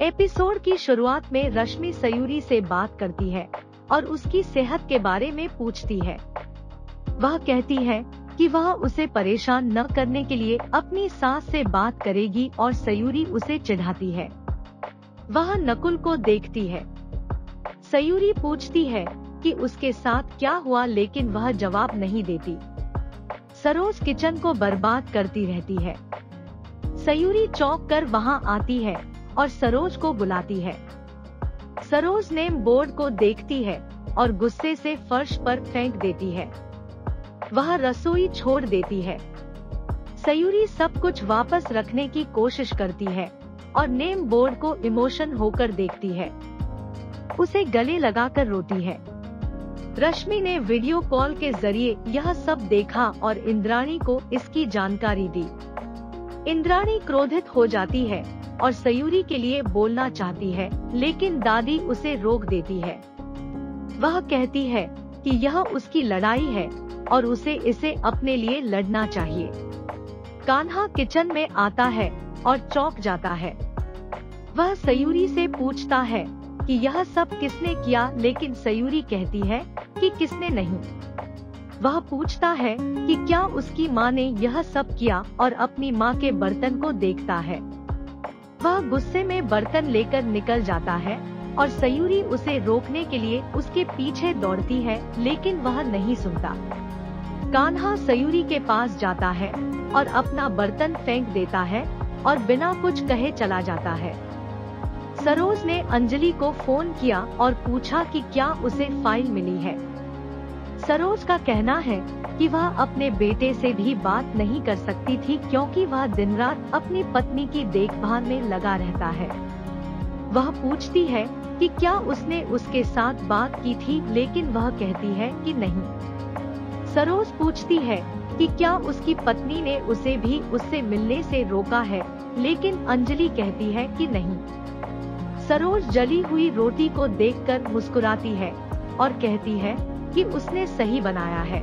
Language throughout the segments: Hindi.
एपिसोड की शुरुआत में रश्मि सयूरी से बात करती है और उसकी सेहत के बारे में पूछती है। वह कहती है कि वह उसे परेशान न करने के लिए अपनी सास से बात करेगी और सयूरी उसे चिढ़ाती है। वह नकुल को देखती है। सयूरी पूछती है कि उसके साथ क्या हुआ, लेकिन वह जवाब नहीं देती। सरोज किचन को बर्बाद करती रहती है। सयूरी चौंक कर वहाँ आती है और सरोज को बुलाती है। सरोज नेम बोर्ड को देखती है और गुस्से से फर्श पर फेंक देती है। वह रसोई छोड़ देती है। सयूरी सब कुछ वापस रखने की कोशिश करती है और नेम बोर्ड को इमोशन होकर देखती है। उसे गले लगाकर रोती है। रश्मि ने वीडियो कॉल के जरिए यह सब देखा और इंद्राणी को इसकी जानकारी दी। इंद्राणी क्रोधित हो जाती है और सयूरी के लिए बोलना चाहती है, लेकिन दादी उसे रोक देती है। वह कहती है कि यह उसकी लड़ाई है और उसे इसे अपने लिए लड़ना चाहिए। कान्हा किचन में आता है और चौंक जाता है। वह सयूरी से पूछता है कि यह सब किसने किया, लेकिन सयूरी कहती है कि किसने नहीं। वह पूछता है कि क्या उसकी माँ ने यह सब किया और अपनी माँ के बर्तन को देखता है। वह गुस्से में बर्तन लेकर निकल जाता है और सयूरी उसे रोकने के लिए उसके पीछे दौड़ती है, लेकिन वह नहीं सुनता। कान्हा सयूरी के पास जाता है और अपना बर्तन फेंक देता है और बिना कुछ कहे चला जाता है। सरोज ने अंजलि को फोन किया और पूछा कि क्या उसे फाइल मिली है। सरोज का कहना है कि वह अपने बेटे से भी बात नहीं कर सकती थी, क्योंकि वह दिन रात अपनी पत्नी की देखभाल में लगा रहता है। वह पूछती है कि क्या उसने उसके साथ बात की थी, लेकिन वह कहती है कि नहीं। सरोज पूछती है कि क्या उसकी पत्नी ने उसे भी उससे मिलने से रोका है, लेकिन अंजलि कहती है कि नहीं। सरोज जली हुई रोटी को देखकर मुस्कुराती है और कहती है कि उसने सही बनाया है।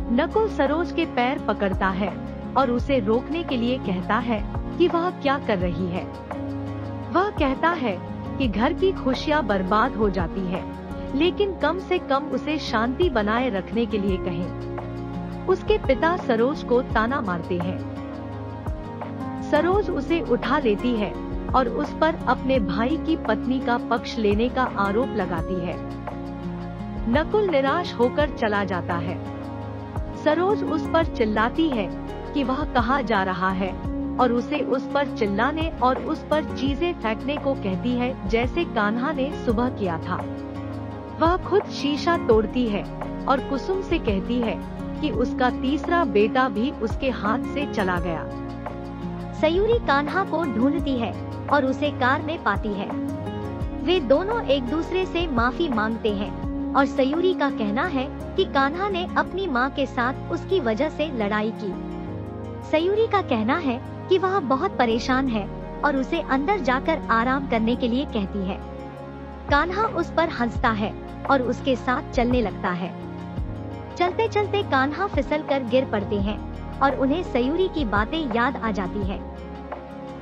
नकुल सरोज के पैर पकड़ता है और उसे रोकने के लिए कहता है कि वह क्या कर रही है। वह कहता है कि घर की खुशियां बर्बाद हो जाती है, लेकिन कम से कम उसे शांति बनाए रखने के लिए कहें। उसके पिता सरोज को ताना मारते हैं। सरोज उसे उठा लेती है और उस पर अपने भाई की पत्नी का पक्ष लेने का आरोप लगाती है। नकुल निराश होकर चला जाता है। सरोज उस पर चिल्लाती है कि वह कहाँ जा रहा है और उसे उस पर चिल्लाने और उस पर चीजें फेंकने को कहती है, जैसे कान्हा ने सुबह किया था। वह खुद शीशा तोड़ती है और कुसुम से कहती है कि उसका तीसरा बेटा भी उसके हाथ से चला गया। सयूरी कान्हा को ढूंढती है और उसे कार में पाती है। वे दोनों एक दूसरे से माफी मांगते हैं और सयूरी का कहना है कि कान्हा ने अपनी मां के साथ उसकी वजह से लड़ाई की। सयूरी का कहना है कि वह बहुत परेशान है और उसे अंदर जाकर आराम करने के लिए कहती है। कान्हा उस पर हंसता है और उसके साथ चलने लगता है। चलते चलते कान्हा फिसल कर गिर पड़ते हैं और उन्हें सयूरी की बातें याद आ जाती है।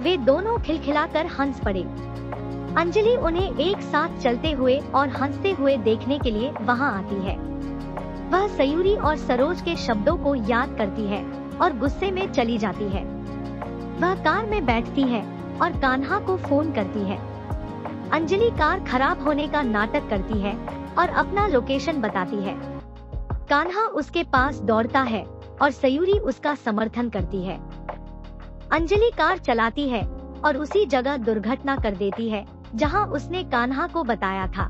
वे दोनों खिलखिलाकर हंस पड़े। अंजलि उन्हें एक साथ चलते हुए और हंसते हुए देखने के लिए वहां आती है। वह सयूरी और सरोज के शब्दों को याद करती है और गुस्से में चली जाती है। वह कार में बैठती है और कान्हा को फोन करती है। अंजलि कार खराब होने का नाटक करती है और अपना लोकेशन बताती है। कान्हा उसके पास दौड़ता है और सयूरी उसका समर्थन करती है। अंजलि कार चलाती है और उसी जगह दुर्घटना कर देती है जहां उसने कान्हा को बताया था।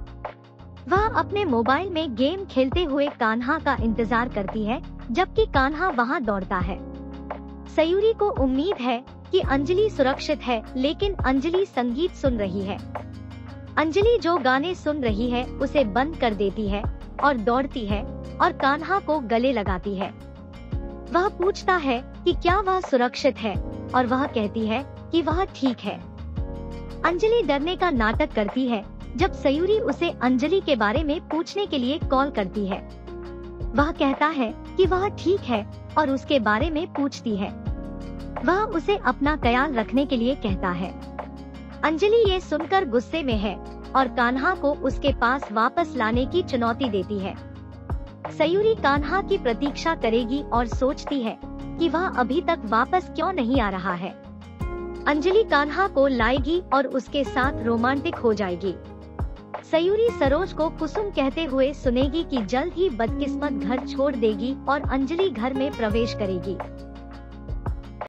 वह अपने मोबाइल में गेम खेलते हुए कान्हा का इंतजार करती है, जबकि कान्हा वहां दौड़ता है। सयूरी को उम्मीद है कि अंजलि सुरक्षित है, लेकिन अंजलि संगीत सुन रही है। अंजलि जो गाने सुन रही है उसे बंद कर देती है और दौड़ती है और कान्हा को गले लगाती है। वह पूछता है कि क्या वह सुरक्षित है और वह कहती है कि वह ठीक है। अंजलि डरने का नाटक करती है जब सयूरी उसे अंजलि के बारे में पूछने के लिए कॉल करती है। वह कहता है कि वह ठीक है और उसके बारे में पूछती है। वह उसे अपना ख्याल रखने के लिए कहता है। अंजलि ये सुनकर गुस्से में है और कान्हा को उसके पास वापस लाने की चुनौती देती है। सयूरी कान्हा की प्रतीक्षा करेगी और सोचती है कि वह अभी तक वापस क्यों नहीं आ रहा है। अंजलि कान्हा को लाएगी और उसके साथ रोमांटिक हो जाएगी। सयूरी सरोज को कुसुम कहते हुए सुनेगी कि जल्द ही बदकिस्मत घर छोड़ देगी और अंजलि घर में प्रवेश करेगी।